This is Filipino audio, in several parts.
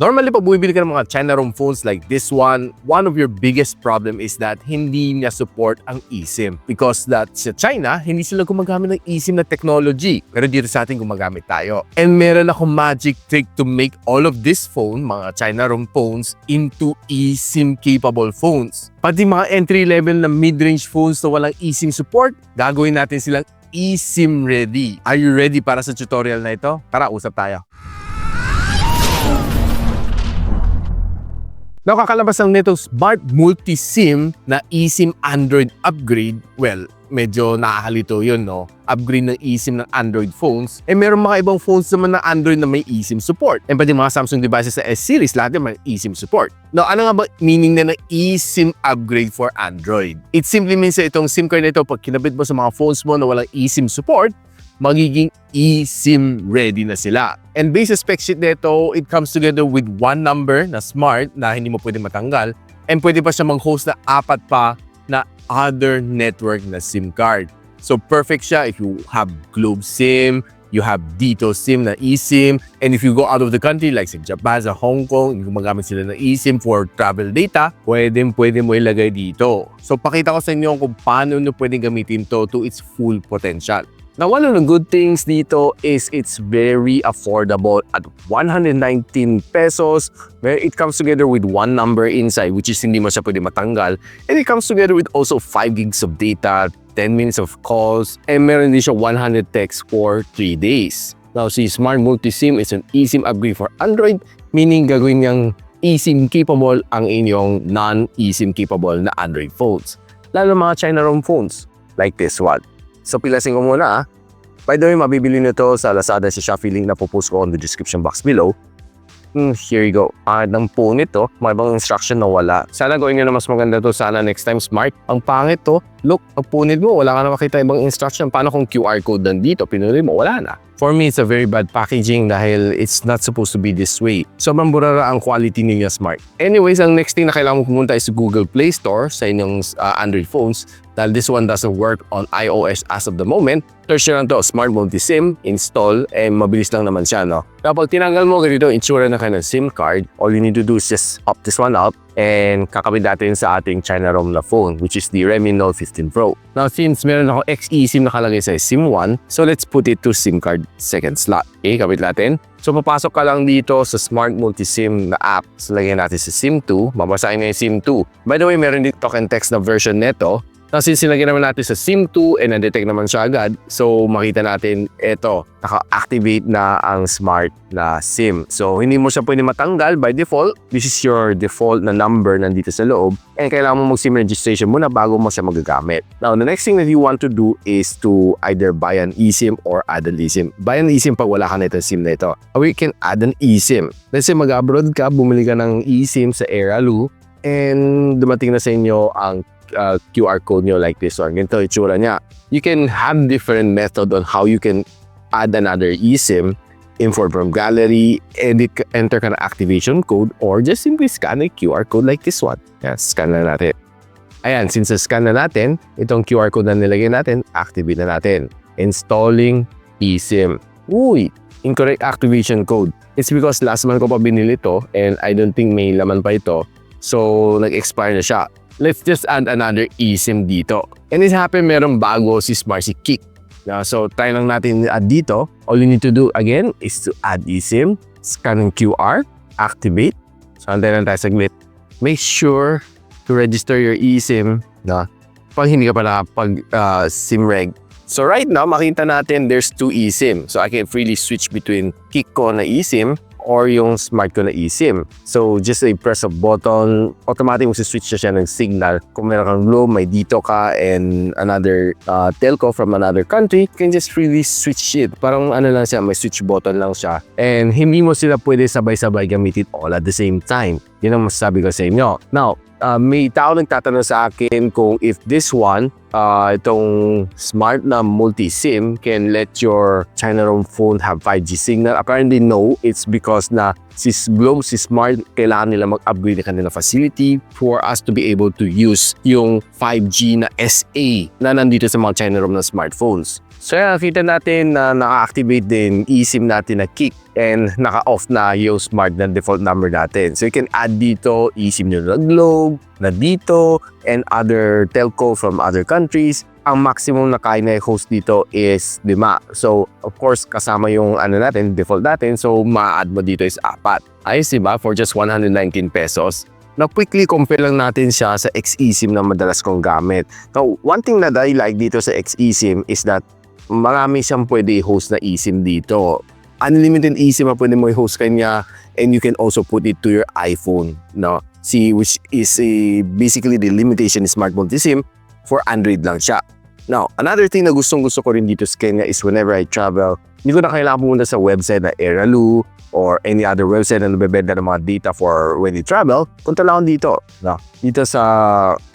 Normally, pag bumibili ka ng mga China ROM phones like this one of your biggest problem is that hindi niya support ang eSIM. Because that sa China, hindi sila gumagamit ng eSIM na technology. Pero dito sa atin, gumagamit tayo. And meron akong magic trick to make all of this phone, mga China ROM phones, into eSIM-capable phones. Pati mga entry-level na mid-range phones na walang eSIM support, gagawin natin silang eSIM ready. Are you ready para sa tutorial na ito? Tara, usap tayo. Now, kakalabas ang netong Smart Multi-SIM na eSIM Android upgrade. Well, medyo nakakalito yun, no? Upgrade ng eSIM ng Android phones. Meron mga ibang phones naman na Android na may eSIM support. Pati mga Samsung devices sa S-series, lahat may eSIM support. Now, ano nga ba meaning na ng eSIM upgrade for Android? It simply means na itong SIM card na ito, pag kinabit mo sa mga phones mo na walang eSIM support, magiging eSIM ready na sila. And based sa spec sheet nito, it comes together with one number na smart na hindi mo pwede matanggal, and pwede pa siya mag-host na 4 pa na other network na SIM card. So perfect siya if you have Globe SIM, you have Dito SIM na eSIM, and if you go out of the country like sa Japan, sa Hong Kong, yung gumagamit sila ng eSIM for travel data, pwede mo ilagay dito. So pakita ko sa inyo kung paano nyo pwede gamitin to its full potential. Now, one of the good things dito is it's very affordable at 119 pesos, where it comes together with one number inside, which is hindi mo siya pwede matanggal. And it comes together with also 5 gigs of data, 10 minutes of calls, and meron din siya 100 texts for 3 days. Now, si Smart Multi-SIM is an eSIM upgrade for Android, meaning gagawin niyang eSIM capable ang inyong non-eSIM capable na Android phones. Lalo mga China ROM phones like this one. So, pilasin ko muna. By the way, mabibili nito sa Lazada, sa Shopee, link na popost ko on the description box below. Here you go. Ng phone ito, may ibang instruction na wala. Sana gawin nyo na mas maganda to. Sana next time smart. Ang pangit to, look, ang punit mo, wala ka na makita ibang instruction. Paano kung QR code nandito? Pinuli mo, wala na. For me, it's a very bad packaging dahil it's not supposed to be this way. Sobrang burara ang quality niya smart. Anyways, ang next thing na kailangan mo pumunta is Google Play Store sa inyong Android phones. Dahil this one doesn't work on iOS as of the moment. Search nyo lang to, Smart Multi-SIM, install, mabilis lang naman siya, no? Kapag tinanggal mo ganito, itsura na kayo ng SIM card, all you need to do is just pop this one out and kakabit natin sa ating China ROM na phone, which is the Redmi Note 15 Pro. Now, since meron ako eSIM nakalagay sa SIM 1, so let's put it to SIM card second slot. Okay, kabit natin. So, papasok ka lang dito sa Smart Multi-SIM na app. So, lagyan natin sa SIM 2. Mabasahin na yung SIM 2. By the way, meron dito talk and text na version neto. Now, since nilagyan naman natin sa SIM 2 and na-detect naman siya agad, so makita natin ito, naka-activate na ang smart na SIM. So, hindi mo siya pwede matanggal by default. This is your default na number nandito sa loob. And kailangan mo mag-SIM registration muna bago mo siya magagamit. Now, the next thing that you want to do is to either buy an eSIM or add an eSIM. Buy an eSIM pag wala ka na itong SIM na ito. Or you can add an eSIM. Let's say mag-abroad ka, bumili ka ng eSIM sa Airalu, and dumating na sa inyo ang QR code nyo like this one. Ganito itsura niya. You can have different method on how you can add another eSIM, import from gallery, edit, enter ka na activation code, or just simply scan a QR code like this one. Yan, scan na natin. Ayan, since scan na natin, itong QR code na nilagay natin, activate na natin. Installing eSIM. Uy, incorrect activation code. It's because last month ko pa binili ito and I don't think may laman pa ito. So, nag-expire na siya. Let's just add another eSIM dito. And this happened, merong bago si Kick. So, try lang natin add dito. All you need to do again is to add eSIM, scan ng QR, activate. So, antayin lang tayo saglit. Make sure to register your eSIM pag hindi ka pala SIM reg. So, right now, makita natin there's 2 eSIM. So, I can freely switch between Kick ko na eSIM or yung smart ko na eSIM. So, just a press of button, automatic mag-switch siya ng signal. Kung meron kang Globe, may Dito ka, and another telco from another country, you can just freely switch it. Parang ano lang siya, may switch button lang siya. And hindi mo sila pwede sabay-sabay gamitin all at the same time. Yun ang masasabi ko sa inyo. Now, may tao nagtatanong sa akin kung if this one, itong smart na multi-SIM can let your China ROM phone have 5G signal. Apparently, no. It's because na si Globe, si Smart, kailangan nila mag-upgrade na kanila facility for us to be able to use yung 5G na SA na nandito sa mga China ROM na smartphones. So yan, nakita natin na naka-activate din eSIM natin na Kick and naka-off na yung smart na default number natin. So you can add dito eSIM nyo na Globe, na dito, and other telco from other countries. Ang maximum na kaya na host dito is 5. So of course, kasama yung natin, default natin. So ma-add mo dito is 4. Ayos diba? For just 119 pesos. Now, quickly compare lang natin siya sa eSIM na madalas kong gamit. Now, one thing that I like dito sa eSIM is that marami siyang pwede i-host na eSIM dito. Unlimited eSIM na pwede mo i-host kanya, and you can also put it to your iPhone. No? See, which is basically the limitation is smart multi-SIM. For Android lang siya. Now, another thing na gustong-gusto ko rin dito sa kanya is whenever I travel, hindi ko na kailangan pumunta sa website na Airaloo or any other website na nabebenta ng mga data for when you travel. Punta lang dito. No? Dito sa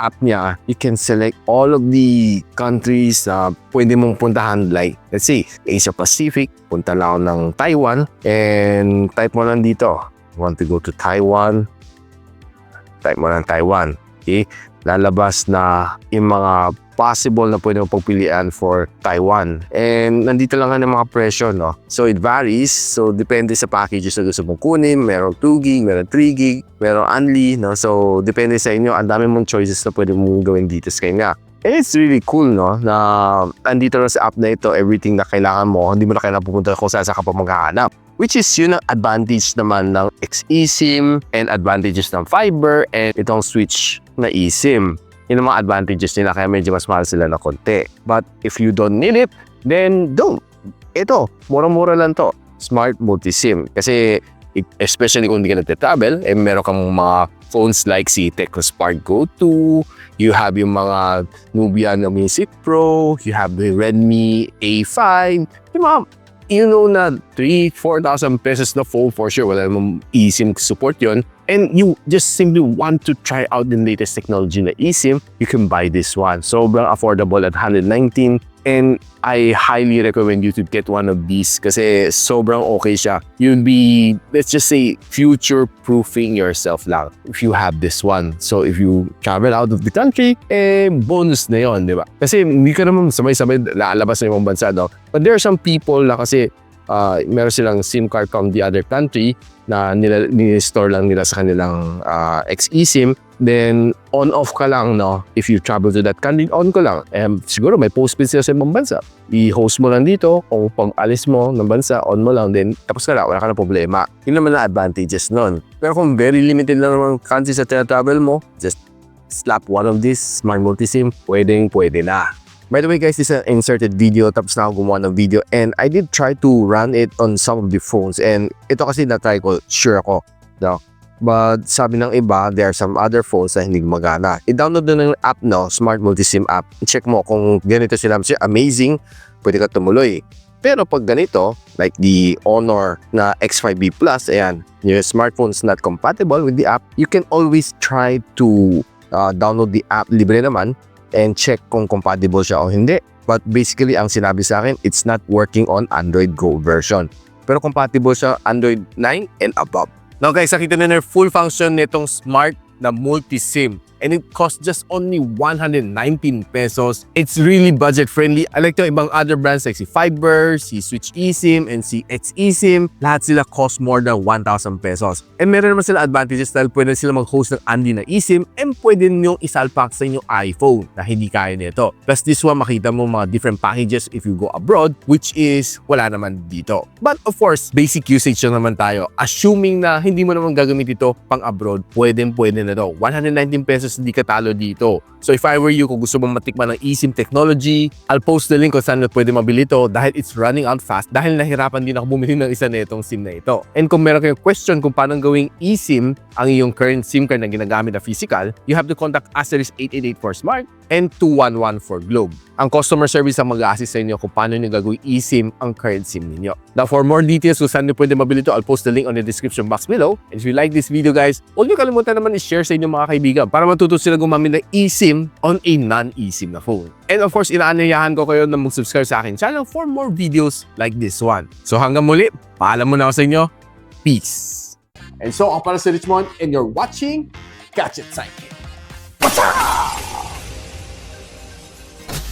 app niya, you can select all of the countries na pwede mong puntahan. Like, let's say, Asia Pacific, punta lang ng Taiwan, and type mo lang dito. Want to go to Taiwan? Type mo lang Taiwan. Okay? Lalabas na yung mga possible na pwede mong pagpilian for Taiwan. And nandito lang ang mga presyo, no? So it varies. So depende sa packages na gusto mong kunin. Merong 2 gig, merong 3 gig, merong unli, no? So depende sa inyo. Ang dami mong choices na pwede mong gawin dito sa kanya. And it's really cool, no? Na andito na sa app na ito, everything na kailangan mo, hindi mo na kailangan pupunta kung saan ka pa maghahanap. Which is yun ang advantage naman ng eSIM and advantages ng fiber and itong switch na eSIM. Yun ang mga advantages nila, kaya medyo mas mahal sila na konti. But if you don't need it, then don't. Ito, mura-mura lang to. Smart multi-SIM. Kasi especially kung hindi ka nagte-travel, meron kang mga phones like si Tecno Spark Go 2, you have yung mga Nubia na Music Pro, you have the Redmi A5, yung mga na 3,000-4,000 pesos na phone for sure. Wala namang eSIM support yon. And you just simply want to try out the latest technology na eSIM, you can buy this one. Sobrang affordable at 119. And I highly recommend you to get one of these kasi sobrang okay siya. You'll be, let's just say, future-proofing yourself lang if you have this one. So if you travel out of the country, bonus na yon, di ba? Kasi hindi ka naman sabay-sabay lalabas na yung bansa, no? But there are some people na kasi meron silang SIM card from the other country na ni-store lang nila sa kanilang eSIM. Then, on-off ka lang, no? If you travel to that country, on ko lang. Siguro may postpaid sila sa ibang bansa. I-host mo lang dito. Kung pag-alis mo ng bansa, on mo lang. Then, tapos ka lang. Wala ka na problema. Yun naman na advantages nun. Pero kung very limited lang naman countries sa travel mo, just slap one of these smart multi-SIM. Pwede na. By the way guys, this is an inserted video. Tapos na ako gumawa ng video. And I did try to run it on some of the phones. And ito kasi na-try ko. Sure ako. No? But sabi ng iba, there are some other phones na hindi gumagana. I-download na ng app, no? Smart Multi-SIM app. I-check mo kung ganito sila. Amazing. Pwede ka tumuloy. Pero pag ganito, like the Honor na X5B Plus, ayan, yung smartphone's not compatible with the app, you can always try to download the app. Libre naman. And check kung compatible siya o hindi. But basically, ang sinabi sa akin, it's not working on Android Go version. Pero compatible siya Android 9 and above. Now guys, nakita na full function nitong smart na multi-SIM. And it costs just only 119 pesos. It's really budget friendly. I like yung ibang other brands like si Fiber, si Switch eSIM, and si eSIM. Lahat sila cost more than 1,000 pesos. And meron naman sila advantages dahil pwede sila mag-host ng unli na eSIM and pwede nyo isalpak sa inyong iPhone na hindi kaya nito. Plus this one, makita mo mga different packages if you go abroad, which is wala naman dito. But of course, basic usage lang naman tayo. Assuming na hindi mo naman gagamit ito pang abroad, pwede na to. 119 pesos hindi ka talo dito. So if I were you, kung gusto mong matikman ng eSIM technology, I'll post the link kung saan pwede mabili ito dahil it's running out fast dahil nahirapan din ako bumili ng isa na itong SIM na ito. And kung meron kayong question kung paano gawing eSIM ang iyong current SIM card na ginagamit na physical, you have to contact *888 for Smart and 211 for Globe. Ang customer service ang mag-a-assist sa inyo kung paano nyo gagawin eSIM ang current SIM ninyo. Now for more details kung saan nyo pwede mabili ito, I'll post the link on the description box below. And if you like this video guys, huwag nyo kalimutan naman i-share sa inyong mga kaibigan para matuto sila gumamit ng eSIM on a non-eSIM na phone. And of course, inaanyayahan ko kayo na mag-subscribe sa akin channel for more videos like this one. So hanggang muli, paalam muna ako sa inyo. Peace! And so, ako para si Richmond and you're watching Gadget Sidekick. What's up?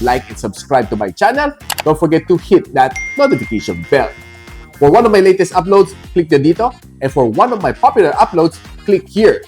like and subscribe to my channel. Don't forget to hit that notification bell. For one of my latest uploads, click the dito. And for one of my popular uploads, click here.